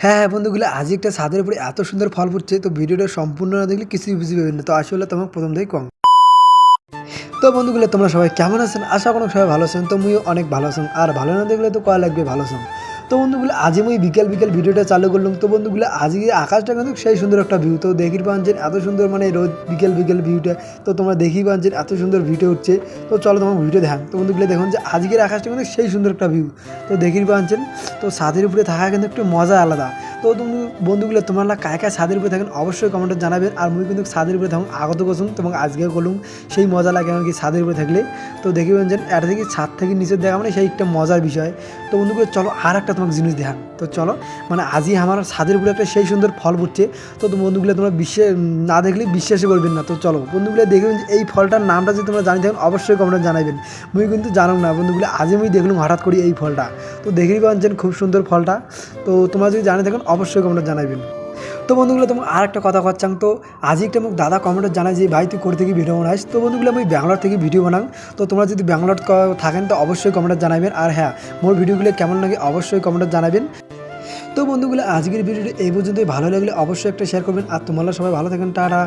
হ্যাঁ, বন্ধুগুলো আজ একটা ছাদের উপরে এত সুন্দর ফল ফুটছে, তো ভিডিওটা সম্পূর্ণ না দেখলে কিছুই বুঝতে পারবেন না। তো আসলে তোমাকে প্রথম থেকেই কম। তো বন্ধুগুলো তোমরা সবাই কেমন আছেন? আশা করি সবাই ভালো আছেন। তো মুইও অনেক ভালো আছি। আর ভালো না দেখলে তো কয়া লাগবে ভালো আছেন। তো বন্ধুগুলো আজ আমি বিকেল ভিডিওটা চালু করলাম। তো বন্ধুগুলো আজকে আকাশটা কিন্তু সেই সুন্দর একটা ভিউ। তো দেখির পাচ্ছেন এত সুন্দর মানে রোজ বিকেল ভিউটা। তো তোমরা দেখি পাচ্ছেন এত সুন্দর ভিডিও উঠছে। তো চলো তোমার ভিডিও দেখান। তো বন্ধুগুলো দেখুন যে আজকের আকাশটা কিন্তু সেই সুন্দর একটা ভিউ। তো দেখির পাচ্ছেন তো ছাদের উপরে থাকা কিন্তু একটু মজা আলাদা। তো তুমি বন্ধুগুলো তোমরা কায় কায় ছাদের উপরে থাকেন অবশ্যই কমেন্টে জানাবেন। আর মুই কিন্তু ছাদের উপরে থাকুন আগত করছুন তোমাকে আজকেও করলুম সেই মজা লাগে আমাকে ছাদের উপরে থাকলে। তো দেখিবেন যে এটা থেকে ছাদ থেকে নিচে দেখা মানে সেই একটা মজার বিষয়। তো বন্ধুগুলো চলো আর একটা তোমাকে জিনিস দেখান। তো চলো মানে আজই আমার ছাদের উপরে একটা সেই সুন্দর ফল ফুটছে। তো বন্ধুগুলো তোমরা না দেখলে বিশ্বাসই করবেন না। তো চলো বন্ধুগুলো দেখবেন যে এই ফলটার নামটা যদি তোমরা জানি থাকেন অবশ্যই কমেন্টে জানাবেন। মুই কিন্তু জানো না বন্ধুগুলো আজই মুই দেখলাম হঠাৎ করি এই ফলটা। তো দেখেই পাচ্ছেন খুব সুন্দর ফলটা। তো তোমরা যদি জানে থাকেন অবশ্যই কমেন্টে জানাবেন। তো বন্ধুগুলো তোমাকে আর একটা কথা করছাং। তো আজই একটা মোক দাদা কমেন্টে জানাই যে ভাই তুই করে থেকে ভিডিও বানাইস। তো বন্ধুগুলো আমি ব্যাঙ্গালোর থেকে ভিডিও বানাং। তো তোমরা যদি ব্যাঙ্গালোর থাকেন তো অবশ্যই কমেন্টে জানাবেন। আর হ্যাঁ, মোর ভিডিওগুলো কেমন লাগে অবশ্যই কমেন্টে জানাবেন। তো বন্ধুগুলো আজকের ভিডিওটি এই পর্যন্তই। ভালো লাগলে অবশ্যই একটা শেয়ার করবেন। আর তোমরা সবাই ভালো থাকেন। টাটা।